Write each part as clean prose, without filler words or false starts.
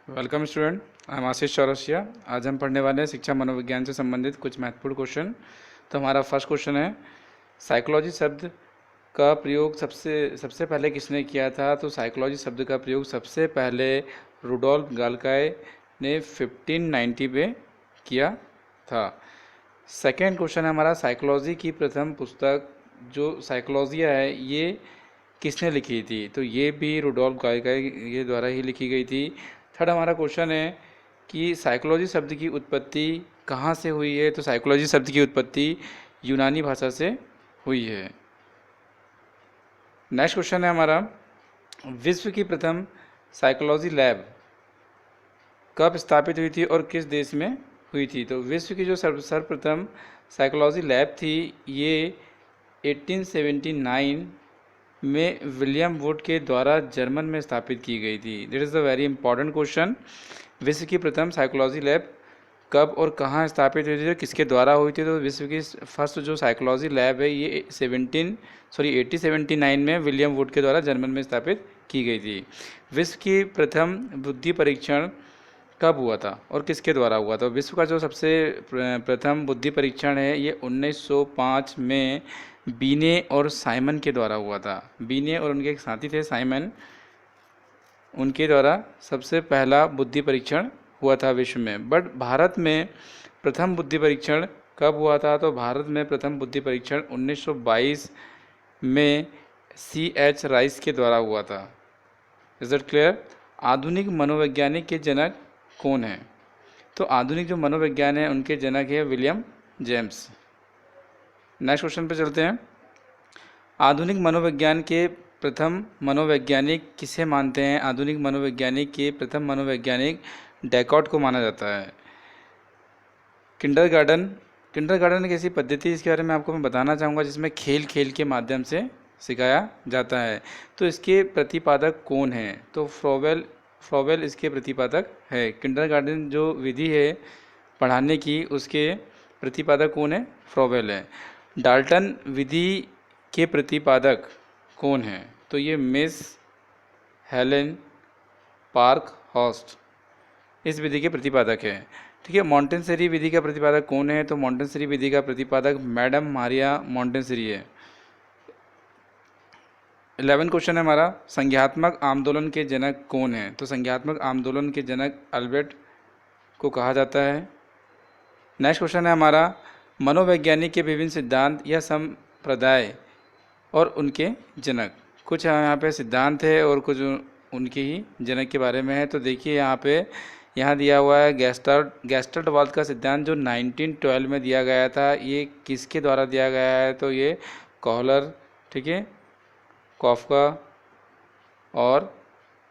Welcome student, I am आशीष चौरसिया। आज हम पढ़ने वाले हैं शिक्षा मनोविज्ञान से संबंधित कुछ महत्वपूर्ण क्वेश्चन। तो हमारा फर्स्ट क्वेश्चन है, साइकोलॉजी शब्द का प्रयोग सबसे पहले किसने किया था? तो साइकोलॉजी शब्द का प्रयोग सबसे पहले रुडोल्फ गाल्काय ने 1590 पे किया था। सेकेंड क्वेश्चन है हमारा, साइकोलॉजी की प्रथम पुस्तक जो साइकोलॉजिया है ये किसने लिखी थी? तो ये भी रुडोल्फ गाल्काय के द्वारा ही लिखी गई थी। थर्ड हमारा क्वेश्चन है कि साइकोलॉजी शब्द की उत्पत्ति कहाँ से हुई है? तो साइकोलॉजी शब्द की उत्पत्ति यूनानी भाषा से हुई है। नेक्स्ट क्वेश्चन है हमारा, विश्व की प्रथम साइकोलॉजी लैब कब स्थापित हुई थी और किस देश में हुई थी? तो विश्व की जो सर्वप्रथम साइकोलॉजी लैब थी ये 1879 में विलियम वुड के द्वारा जर्मन में स्थापित की गई थी। This is the very important question. विश्व की प्रथम साइकोलॉजी लैब कब और कहाँ स्थापित हुई थी और किसके द्वारा हुई थी? तो विश्व की फर्स्ट जो साइकोलॉजी लैब है ये 1879 में विलियम वुड के द्वारा जर्मन में स्थापित की गई थी। विश्व की प्रथम बुद्धि परीक्षण कब हुआ था और किसके द्वारा हुआ था? विश्व का जो सबसे प्रथम बुद्धि परीक्षण है ये 1905 में बीने और साइमन के द्वारा हुआ था। बीने और उनके एक साथी थे साइमन, उनके द्वारा सबसे पहला बुद्धि परीक्षण हुआ था विश्व में। बट भारत में प्रथम बुद्धि परीक्षण कब हुआ था? तो भारत में प्रथम बुद्धि परीक्षण 1922 में C.H. राइस के द्वारा हुआ था। Is it clear? आधुनिक मनोवैज्ञानिक के जनक कौन है? तो आधुनिक जो मनोविज्ञान है उनके जनक है विलियम जेम्स। नेक्स्ट क्वेश्चन पे चलते हैं। आधुनिक मनोविज्ञान के प्रथम मनोवैज्ञानिक किसे मानते हैं? आधुनिक मनोवैज्ञानिक के प्रथम मनोवैज्ञानिक डेकार्ट को माना जाता है। किंडरगार्टन एक ऐसी पद्धति इसके बारे में आपको मैं बताना चाहूँगा जिसमें खेल खेल के माध्यम से सिखाया जाता है। तो इसके प्रतिपादक कौन हैं? तो फ्रोवेल इसके प्रतिपादक है। किंडरगार्टन जो विधि है पढ़ाने की उसके प्रतिपादक कौन है? फ्रोवेल है। डाल्टन विधि के प्रतिपादक कौन है? तो ये मिस हेलेन पार्क हॉस्ट इस विधि के प्रतिपादक है। ठीक है। मॉन्टेसरी विधि का प्रतिपादक कौन है? तो मॉन्टेसरी विधि का प्रतिपादक मैडम मारिया मॉन्टेसरी है। 11 क्वेश्चन है हमारा, संज्ञात्मक आंदोलन के जनक कौन है? तो संज्ञात्मक आंदोलन के जनक अल्बर्ट को कहा जाता है। नेक्स्ट क्वेश्चन है हमारा, मनोवैज्ञानिक के विभिन्न सिद्धांत या संप्रदाय और उनके जनक। कुछ यहाँ पे सिद्धांत है और कुछ उनके ही जनक के बारे में है। तो देखिए यहाँ दिया हुआ है गेस्टल्टवाद का सिद्धांत जो 1912 में दिया गया था। ये किसके द्वारा दिया गया है? तो ये कॉहलर, ठीक है, कॉफका और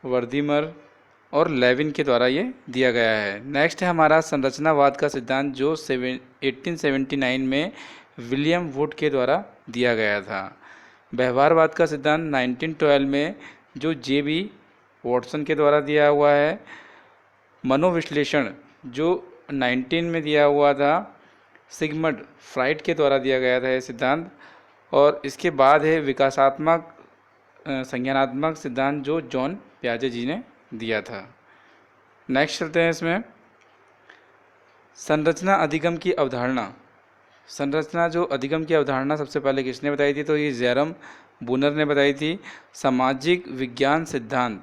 वर्दीमर और लेविन के द्वारा ये दिया गया है। नेक्स्ट है हमारा संरचनावाद का सिद्धांत जो 1879 में विलियम वुड के द्वारा दिया गया था। व्यवहारवाद का सिद्धांत 1912 में जो J.B. वॉटसन के द्वारा दिया हुआ है। मनोविश्लेषण जो 19 में दिया हुआ था सिगमंड फ्राइड के द्वारा दिया गया था ये सिद्धांत। और इसके बाद है विकासात्मक संज्ञानात्मक सिद्धांत जो जॉन पियाजे जी ने दिया था। नेक्स्ट चलते हैं इसमें, संरचना अधिगम की अवधारणा। संरचना जो अधिगम की अवधारणा सबसे पहले किसने बताई थी? तो ये जेरम बूनर ने बताई थी। सामाजिक विज्ञान सिद्धांत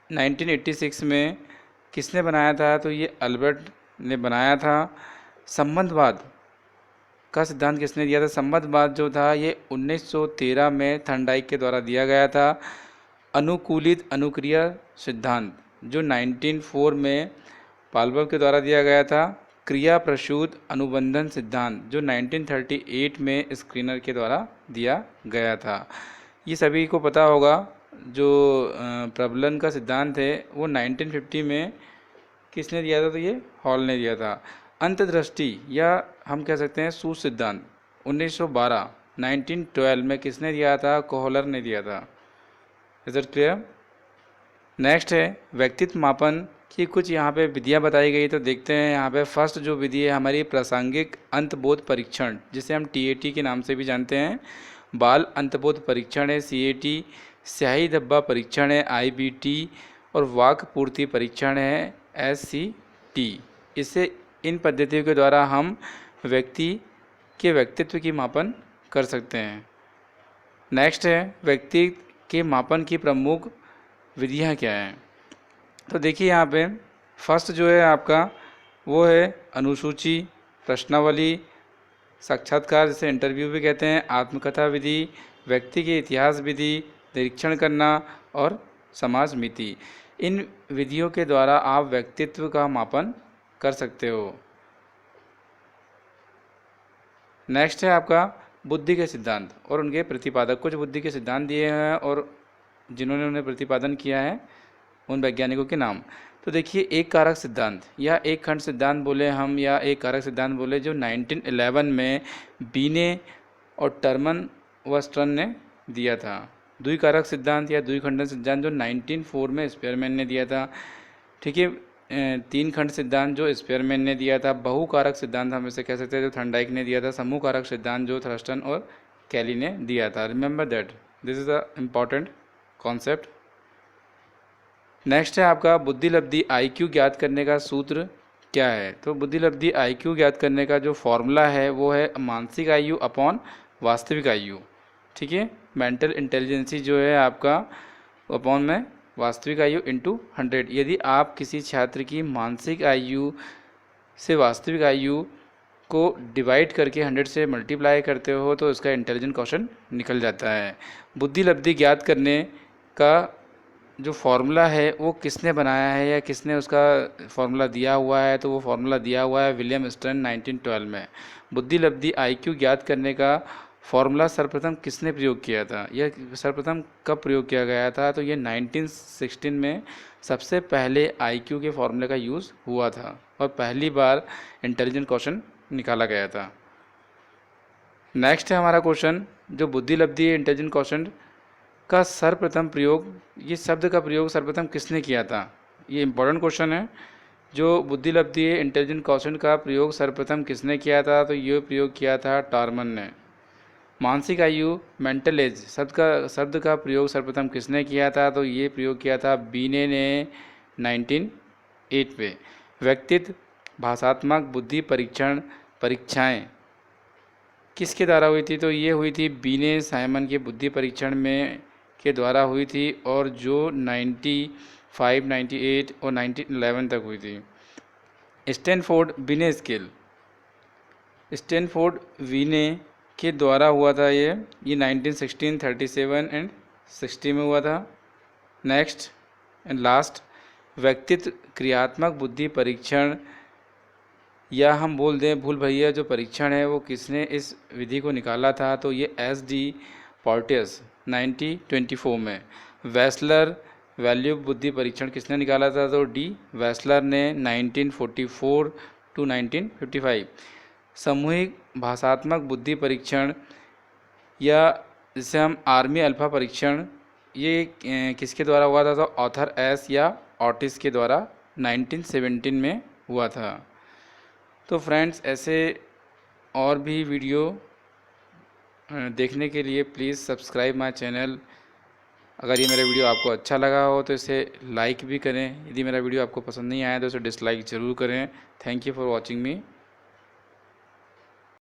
1986 में किसने बनाया था? तो ये अल्बर्ट ने बनाया था। संबंधवाद का सिद्धांत किसने दिया था? संबंधवाद जो था ये 1913 में थर्नडाइक के द्वारा दिया गया था। अनुकूलित अनुक्रिया सिद्धांत जो 1904 में पाल्बर के द्वारा दिया गया था। क्रिया प्रसूत अनुबंधन सिद्धांत जो 1938 में स्क्रीनर के द्वारा दिया गया था। ये सभी को पता होगा। जो प्रबलन का सिद्धांत है वो 1950 में किसने दिया था? तो ये हॉल ने दिया था। अंतर्दृष्टि या हम कह सकते हैं सूत्र सिद्धांत 1912 में किसने दिया था? कोहलर ने दिया था। Is it clear? नेक्स्ट है व्यक्तित्व मापन की कुछ यहाँ पे विधियाँ बताई गई। तो देखते हैं यहाँ पे फर्स्ट जो विधि है हमारी प्रासंगिक अंतबोध परीक्षण जिसे हम TAT के नाम से भी जानते हैं। बाल अंतबोध परीक्षण है CAT। स्याही धब्बा परीक्षण है IBT। और वाक् पूर्ति परीक्षण है SCT। इससे इन पद्धतियों के द्वारा हम व्यक्ति के व्यक्तित्व की मापन कर सकते हैं। नेक्स्ट है व्यक्ति के मापन की प्रमुख विधियां क्या हैं। तो देखिए यहाँ पे फर्स्ट जो है आपका वो है अनुसूची, प्रश्नावली, साक्षात्कार जिसे इंटरव्यू भी कहते हैं, आत्मकथा विधि, व्यक्ति के इतिहास विधि, निरीक्षण करना और समाज मिति। इन विधियों के द्वारा आप व्यक्तित्व का मापन कर सकते हो। नेक्स्ट है आपका बुद्धि के सिद्धांत और उनके प्रतिपादक। कुछ बुद्धि के सिद्धांत दिए हैं और जिन्होंने उन्हें प्रतिपादन किया है उन वैज्ञानिकों के नाम। तो देखिए एक कारक सिद्धांत या एक खंड सिद्धांत बोले हम या एक कारक सिद्धांत बोले, जो 1911 में बीने और टर्मन व स्टर्न ने दिया था। द्विकारक सिद्धांत या द्विखंडन सिद्धांत जो 1904 में स्पेयरमैन ने दिया था। ठीक है, तीन खंड सिद्धांत जो स्पेयरमैन ने दिया था। बहुकारक सिद्धांत हम इसे कह सकते हैं जो थर्नडाइक ने दिया था। समूह कारक सिद्धांत जो थर्स्टन और कैली ने दिया था। Remember that this is a important concept. Next है आपका बुद्धि लब्धि IQ ज्ञात करने का सूत्र क्या है। तो बुद्धि लब्धि IQ ज्ञात करने का जो फॉर्मूला है वो है मानसिक IQ अपॉन वास्तविक IQ। ठीक है, मेंटल इंटेलिजेंसी जो है आपका अपॉन में वास्तविक IQ इंटू 100। यदि आप किसी छात्र की मानसिक IQ से वास्तविक IQ को डिवाइड करके 100 से मल्टीप्लाई करते हो तो इसका इंटेलिजेंट क्वेश्चन निकल जाता है। बुद्धि लब्धि ज्ञात करने का जो फॉर्मूला है वो किसने बनाया है या किसने उसका फॉर्मूला दिया हुआ है, तो वो फॉर्मूला दिया हुआ है विलियम स्टर्न 1912 में। बुद्धि लब्धि IQ ज्ञात करने का फॉर्मूला सर्वप्रथम किसने प्रयोग किया था, यह सर्वप्रथम कब प्रयोग किया गया था, तो ये 1916 में सबसे पहले IQ के फॉर्मूले का यूज़ हुआ था और पहली बार इंटेलिजेंट क्वेश्चन निकाला गया था। नेक्स्ट है हमारा क्वेश्चन जो बुद्धि लब्धि इंटेलिजेंट क्वेश्चन का सर्वप्रथम प्रयोग, ये शब्द का प्रयोग सर्वप्रथम किसने किया था। ये इंपॉर्टेंट क्वेश्चन है। जो बुद्धि लब्धि इंटेलिजेंट क्वेश्चन का प्रयोग सर्वप्रथम किसने किया था, तो ये प्रयोग किया था टॉर्मन ने। मानसिक आयु मेंटल एज शब्द का प्रयोग सर्वप्रथम किसने किया था, तो ये प्रयोग किया था बीने ने 1908 में। व्यक्तित्व भाषात्मक बुद्धि परीक्षाएं किसके द्वारा हुई थी, तो ये हुई थी बीने साइमन के बुद्धि परीक्षण में के द्वारा हुई थी और जो 95, 98 और 1911 तक हुई थी। स्टैनफोर्ड बीने स्केल स्टैनफोर्ड वीने के द्वारा हुआ था। ये 1916, 37 एंड 60 में हुआ था। नेक्स्ट एंड लास्ट व्यक्तित्व क्रियात्मक बुद्धि परीक्षण या हम बोल दें भूल भैया जो परीक्षण है वो किसने इस विधि को निकाला था, तो ये SD पोर्टियस 1924 में। वेस्लर वैल्यू बुद्धि परीक्षण किसने निकाला था, तो D वेस्लर ने 1944 टू 1955। सामूहिक भाषात्मक बुद्धि परीक्षण या जिसे हम आर्मी अल्फा परीक्षण, ये किसके द्वारा हुआ था, तो ऑथर S या ऑटिस के द्वारा 1917 में हुआ था। तो फ्रेंड्स ऐसे और भी वीडियो देखने के लिए प्लीज़ सब्सक्राइब माय चैनल। अगर ये मेरा वीडियो आपको अच्छा लगा हो तो इसे लाइक भी करें। यदि मेरा वीडियो आपको पसंद नहीं आया तो इसे डिसलाइक ज़रूर करें। Thank you for watching me.